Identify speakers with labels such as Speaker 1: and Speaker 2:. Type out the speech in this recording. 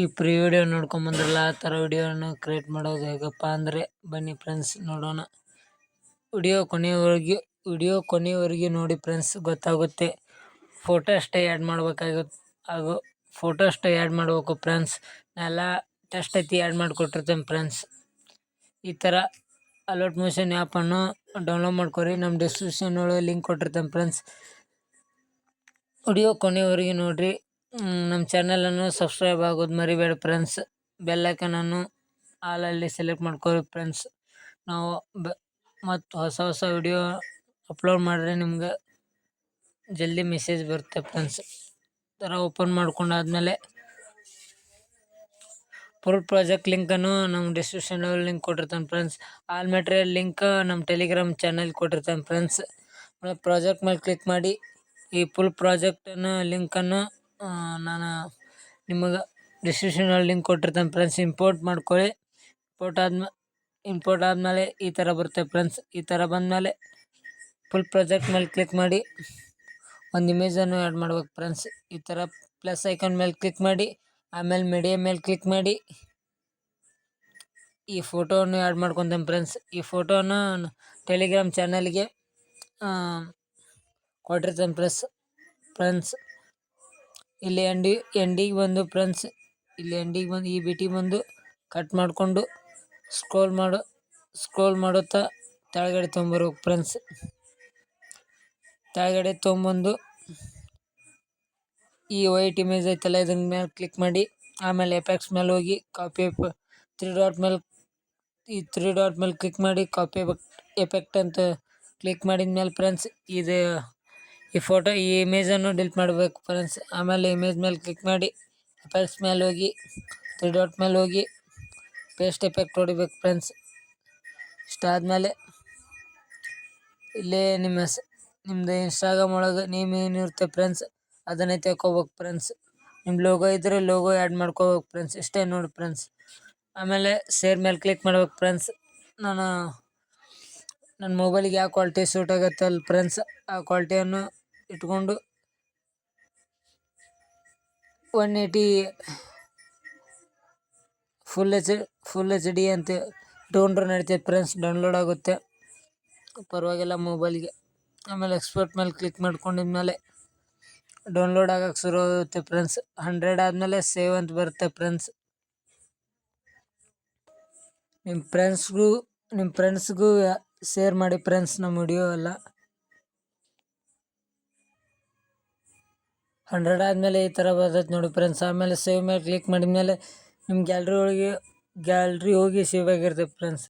Speaker 1: ಈ pre video ನೋಡ್ಕೊಂಬಂದ್ರಲ್ಲ ಆ ಥರ ವಿಡಿಯೋನ ಕ್ರಿಯೇಟ್ ಮಾಡೋದು ಹೇಗಪ್ಪ ಅಂದರೆ ಬನ್ನಿ ಫ್ರೆಂಡ್ಸ್ ನೋಡೋಣ. ವಿಡಿಯೋ ಕೊನೆಯವರೆಗೆ ನೋಡಿ ಫ್ರೆಂಡ್ಸ್, ಗೊತ್ತಾಗುತ್ತೆ. ಫೋಟೋ ಅಷ್ಟೇ ಆ್ಯಡ್ ಮಾಡಬೇಕು ಫ್ರೆಂಡ್ಸ್. ಎಲ್ಲ ಟೆಸ್ಟ್ ಐತಿ ಆ್ಯಡ್ ಮಾಡಿಕೊಟ್ಟಿರ್ತೇನೆ ಫ್ರೆಂಡ್ಸ್. ಈ ಥರ ಅಲರ್ಟ್ ಮೋಷನ್ ಆ್ಯಪನ್ನು ಡೌನ್ಲೋಡ್ ಮಾಡ್ಕೊರಿ. ನಮ್ಮ ಡಿಸ್ಕ್ರಿಪ್ಷನ್ ಒಳಗೆ ಲಿಂಕ್ ಕೊಟ್ಟಿರ್ತೇನೆ ಫ್ರೆಂಡ್ಸ್. ವಿಡಿಯೋ ಕೊನೆಯವರೆಗೆ ನೋಡಿರಿ. ನಮ್ಮ ಚಾನಲನ್ನು ಸಬ್ಸ್ಕ್ರೈಬ್ ಆಗೋದು ಮರಿಬೇಡಿ ಫ್ರೆಂಡ್ಸ್. ಬೆಲ್ಲೈಕನನ್ನು ಆಲಲ್ಲಿ ಸೆಲೆಕ್ಟ್ ಮಾಡ್ಕೊಳ್ಳಿ ಫ್ರೆಂಡ್ಸ್. ನಾವು ಮತ್ತು ಹೊಸ ವಿಡಿಯೋ ಅಪ್ಲೋಡ್ ಮಾಡಿದ್ರೆ ನಿಮ್ಗೆ ಜಲ್ದಿ ಮೆಸೇಜ್ ಬರುತ್ತೆ ಫ್ರೆಂಡ್ಸ್. ಥರ ಓಪನ್ ಮಾಡ್ಕೊಂಡಾದ್ಮೇಲೆ ಫುಲ್ ಪ್ರಾಜೆಕ್ಟ್ ಲಿಂಕನ್ನು ನಮ್ಮ ಡಿಸ್ಕ್ರಿಪ್ಷನಲ್ಲಿ ಲಿಂಕ್ ಕೊಟ್ಟಿರ್ತಾನೆ ಫ್ರೆಂಡ್ಸ್. ಆಲ್ ಮೆಟೀರಿಯಲ್ ಲಿಂಕ್ ನಮ್ಮ ಟೆಲಿಗ್ರಾಮ್ ಚಾನಲ್ ಕೊಟ್ಟಿರ್ತಾನೆ ಫ್ರೆಂಡ್ಸ್. ಪ್ರಾಜೆಕ್ಟ್ ಮೇಲೆ ಕ್ಲಿಕ್ ಮಾಡಿ ಈ ಫುಲ್ ಪ್ರಾಜೆಕ್ಟನ್ನು ಲಿಂಕನ್ನು ನಾನು ನಿಮಗೆ ಡಿಸ್ಕ್ರಿಪ್ಷನಲ್ಲಿ ಲಿಂಕ್ ಕೊಟ್ಟಿರ್ತಾನೆ ಫ್ರೆಂಡ್ಸ್. ಇಂಪೋರ್ಟ್ ಮಾಡ್ಕೊಳ್ಳಿ. ಇಂಪೋರ್ಟ್ ಆದಮೇಲೆ ಈ ಥರ ಬರುತ್ತೆ ಫ್ರೆಂಡ್ಸ್. ಈ ಥರ ಬಂದಮೇಲೆ ಫುಲ್ ಪ್ರಾಜೆಕ್ಟ್ ಮೇಲೆ ಕ್ಲಿಕ್ ಮಾಡಿ ಒಂದು ಇಮೇಜನ್ನು ಆ್ಯಡ್ ಮಾಡ್ಬೇಕು ಫ್ರೆಂಡ್ಸ್. ಈ ಥರ ಪ್ಲಸ್ ಐಕಾನ್ ಮೇಲೆ ಕ್ಲಿಕ್ ಮಾಡಿ ಆಮೇಲೆ ಮೀಡಿಯಾ ಮೇಲೆ ಕ್ಲಿಕ್ ಮಾಡಿ ಈ ಫೋಟೋವನ್ನು ಆ್ಯಡ್ ಮಾಡ್ಕೊತೇನೆ ಫ್ರೆಂಡ್ಸ್. ಈ ಫೋಟೋನ ಟೆಲಿಗ್ರಾಮ್ ಚಾನಲ್ಗೆ ಕೊಟ್ಟಿರ್ತೇನೆ ಫ್ರೆಂಡ್ಸ್. ಇಲ್ಲಿ ಎಂಡಿಗೆ ಬಂದು ಫ್ರೆಂಡ್ಸ್, ಇಲ್ಲಿ ಎಂಡಿಗೆ ಬಂದು ಈ ಬಿಟಿಗೆ ಬಂದು ಕಟ್ ಮಾಡಿಕೊಂಡು ಸ್ಕ್ರೋಲ್ ಮಾಡುತ್ತಾ ಕೆಳಗಡೆ ತೊಗೊಂಬರ್ಬೇಕು ಫ್ರೆಂಡ್ಸ್. ಕೆಳಗಡೆ ತೊಗೊಂಬಂದು ಈ ವೈಟ್ ಇಮೇಜ್ ಐತಲ್ಲ ಇದ್ರ ಮೇಲೆ ಕ್ಲಿಕ್ ಮಾಡಿ ಆಮೇಲೆ ಎಫೆಕ್ಟ್ಸ್ ಮೇಲೆ ಹೋಗಿ ಕಾಪಿ ತ್ರೀ ಡಾಟ್ ಮೇಲೆ ಕ್ಲಿಕ್ ಮಾಡಿ ಕಾಪಿ ಎಫೆಕ್ಟ್ ಅಂತ ಕ್ಲಿಕ್ ಮಾಡಿದ ಮೇಲೆ ಫ್ರೆಂಡ್ಸ್ ಈ ಇಮೇಜನ್ನು ಡಿಲೀಟ್ ಮಾಡಬೇಕು ಫ್ರೆಂಡ್ಸ್. ಆಮೇಲೆ ಇಮೇಜ್ ಮೇಲೆ ಕ್ಲಿಕ್ ಮಾಡಿ ಎಫೆಕ್ಟ್ಸ್ ಮೇಲೆ ಹೋಗಿ ತ್ರೀ ಡಾಟ್ ಮೇಲೆ ಹೋಗಿ ಪೇಸ್ಟ್ ಎಫೆಕ್ಟ್ ಹೊಡಿಬೇಕು ಫ್ರೆಂಡ್ಸ್. ಇಷ್ಟಾದಮೇಲೆ ಇಲ್ಲೇ ನಿಮ್ಮದು ಇನ್ಸ್ಟಾಗ್ರಾಮ್ ಒಳಗೆ ನೇಮ್ ಏನಿರುತ್ತೆ ಫ್ರೆಂಡ್ಸ್ ಅದನ್ನೇ ತೆಕ್ಕೋಬೇಕು ಫ್ರೆಂಡ್ಸ್. ನಿಮ್ಮ ಲೋಗೋ ಇದ್ದರೆ ಲೋಗೋ ಆ್ಯಡ್ ಮಾಡ್ಕೋಬೇಕು ಫ್ರೆಂಡ್ಸ್. ಇಷ್ಟೇ ನೋಡಿ ಫ್ರೆಂಡ್ಸ್. ಆಮೇಲೆ ಶೇರ್ ಮೇಲೆ ಕ್ಲಿಕ್ ಮಾಡ್ಬೇಕು ಫ್ರೆಂಡ್ಸ್. ನನ್ನ ಮೊಬೈಲಿಗೆ ಯಾವ ಕ್ವಾಲಿಟಿ ಸೂಟ್ ಆಗುತ್ತಲ್ಲ ಫ್ರೆಂಡ್ಸ್ ಆ ಕ್ವಾಲಿಟಿಯನ್ನು ಇಟ್ಕೊಂಡು 180 ಫುಲ್ ಎಚ್ ಡಿ ಅಂತ ಇಟ್ಕೊಂಡ್ರೆ ನಡೀತೈತೆ ಫ್ರೆಂಡ್ಸ್. ಡೌನ್ಲೋಡ್ ಆಗುತ್ತೆ ಪರವಾಗಿಲ್ಲ ಮೊಬೈಲ್ಗೆ. ಆಮೇಲೆ ಎಕ್ಸ್ಪೋರ್ಟ್ ಮೇಲೆ ಕ್ಲಿಕ್ ಮಾಡ್ಕೊಂಡಿದ್ಮೇಲೆ ಡೌನ್ಲೋಡ್ ಆಗಕ್ಕೆ ಶುರು ಆಗುತ್ತೆ ಫ್ರೆಂಡ್ಸ್. 100 ಆದಮೇಲೆ ಸೇವ್ ಅಂತ ಬರುತ್ತೆ ಫ್ರೆಂಡ್ಸ್. ನಿಮ್ಮ ಫ್ರೆಂಡ್ಸ್ಗೂ ಶೇರ್ ಮಾಡಿ ಫ್ರೆಂಡ್ಸ್ ನಮ್ಮ ವಿಡಿಯೋ ಎಲ್ಲ. 100 ಆದಮೇಲೆ ಈ ಥರ ಬರ್ತೈತೆ ನೋಡಿ ಫ್ರೆಂಡ್ಸ್. ಆಮೇಲೆ ಸೇವ್ ಮೇಲೆ ಕ್ಲಿಕ್ ಮಾಡಿದ್ಮೇಲೆ ನಿಮ್ಮ ಗ್ಯಾಲ್ರಿ ಹೋಗಿ ಸೇವ್ ಆಗಿರ್ತೈತೆ ಫ್ರೆಂಡ್ಸ್.